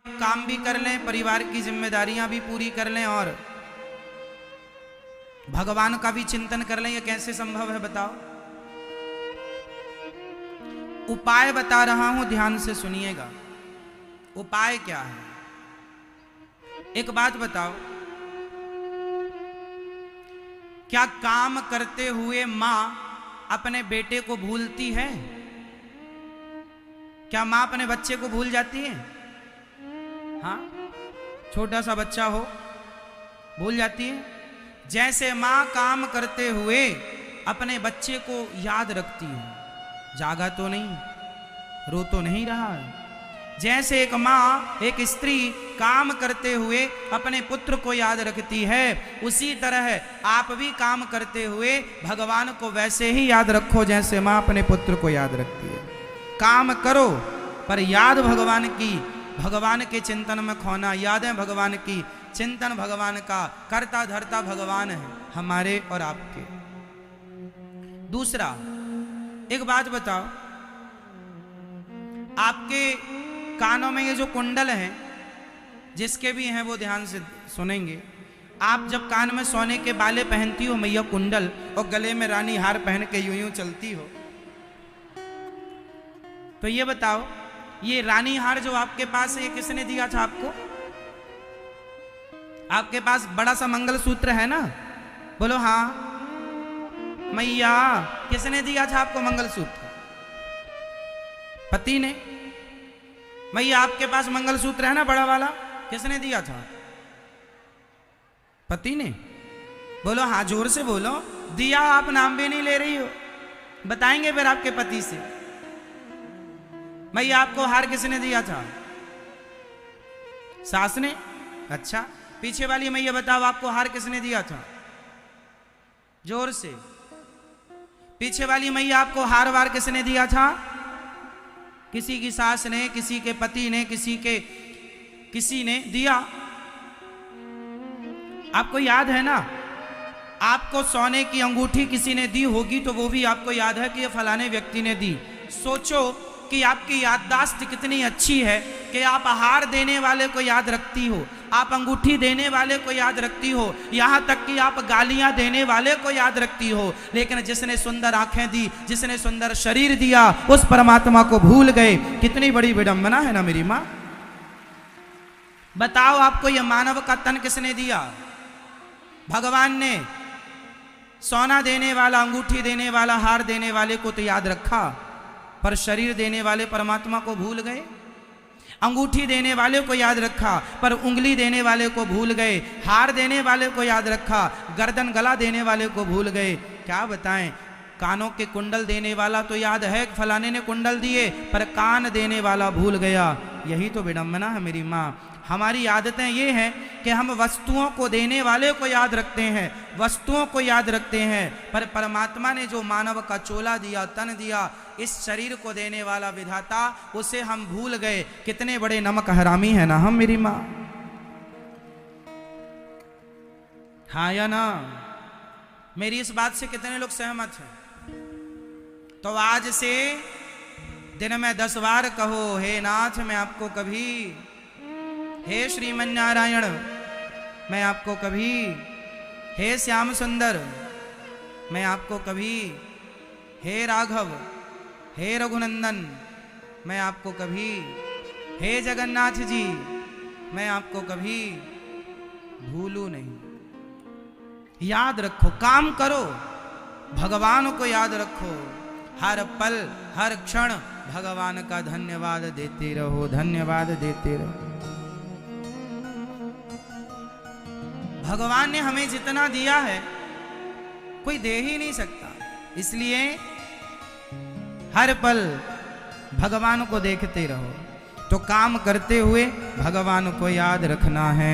काम भी कर लें, परिवार की जिम्मेदारियां भी पूरी कर लें और भगवान का भी चिंतन कर लें। ये कैसे संभव है बताओ? उपाय बता रहा हूं, ध्यान से सुनिएगा। उपाय क्या है? एक बात बताओ, क्या काम करते हुए मां अपने बेटे को भूलती है? क्या मां अपने बच्चे को भूल जाती है? हाँ, छोटा सा बच्चा हो, भूल जाती है। जैसे मां काम करते हुए अपने बच्चे को याद रखती है, जागा तो नहीं, रो तो नहीं रहा है। जैसे एक मां, एक स्त्री काम करते हुए अपने पुत्र को याद रखती है, उसी तरह आप भी काम करते हुए भगवान को वैसे ही याद रखो जैसे मां अपने पुत्र को याद रखती है। काम करो पर याद भगवान की, भगवान के चिंतन में खोना। यादें भगवान की, चिंतन भगवान का, करता धरता भगवान है हमारे और आपके। दूसरा, एक बात बताओ, आपके कानों में ये जो कुंडल हैं, जिसके भी हैं वो ध्यान से सुनेंगे। आप जब कान में सोने के बाले पहनती हो मैया कुंडल, और गले में रानी हार पहन के यूं यूं चलती हो, तो ये बताओ, ये रानी हार जो आपके पास है, ये किसने दिया था आपको? आपके पास बड़ा सा मंगलसूत्र है ना? बोलो हाँ। मैया, किसने दिया था आपको मंगलसूत्र? पति ने। मैया, आपके पास मंगलसूत्र है ना बड़ा वाला, किसने दिया था? पति ने। बोलो हाँ, जोर से बोलो। दिया, आप नाम भी नहीं ले रही हो, बताएंगे फिर आपके पति से। मैया, आपको हार किसने दिया था? सास ने। अच्छा, पीछे वाली मैया बताओ, आपको हार किसने दिया था? जोर से। पीछे वाली मैया, आपको हार वार किसने दिया था? किसी की सास ने, किसी के पति ने, किसी ने दिया। आपको याद है ना? आपको सोने की अंगूठी किसी ने दी होगी, तो वो भी आपको याद है कि ये फलाने व्यक्ति ने दी। सोचो कि आपकी याददाश्त कितनी अच्छी है कि आप हार देने वाले को याद रखती हो, आप अंगूठी देने वाले को याद रखती हो, यहाँ तक कि आप गालियां देने वाले को याद रखती हो। लेकिन जिसने सुंदर आंखें दी, जिसने सुंदर शरीर दिया, उस परमात्मा को भूल गए। कितनी बड़ी विडंबना है ना मेरी माँ। बताओ, आपको यह मानव का तन किसने दिया? भगवान ने। सोना देने वाला, अंगूठी देने वाला, हार देने वाले को तो याद रखा, पर शरीर देने वाले परमात्मा को भूल गए। अंगूठी देने वाले को याद रखा, पर उंगली देने वाले को भूल गए। हार देने वाले को याद रखा, गर्दन गला देने वाले को भूल गए। क्या बताएं, कानों के कुंडल देने वाला तो याद है, फलाने ने कुंडल दिए, पर कान देने वाला भूल गया। यही तो विडंबना है मेरी माँ। हमारी आदतें ये हैं कि हम वस्तुओं को देने वाले को याद रखते हैं, वस्तुओं को याद रखते हैं, पर परमात्मा ने जो मानव का चोला दिया, तन दिया, इस शरीर को देने वाला विधाता, उसे हम भूल गए। कितने बड़े नमक हरामी है ना हम मेरी माँ। हाँ या ना? मेरी इस बात से कितने लोग सहमत हैं? तो आज से दिन में 10 बार कहो, हे नाथ मैं आपको कभी, हे श्रीमन नारायण मैं आपको कभी, हे श्याम सुंदर मैं आपको कभी, हे राघव, हे रघुनंदन मैं आपको कभी, हे जगन्नाथ जी मैं आपको कभी भूलू नहीं। याद रखो, काम करो, भगवान को याद रखो, हर पल हर क्षण भगवान का धन्यवाद देते रहो, धन्यवाद देते रहो। भगवान ने हमें जितना दिया है कोई दे ही नहीं सकता, इसलिए हर पल भगवान को देखते रहो। तो काम करते हुए भगवान को याद रखना है।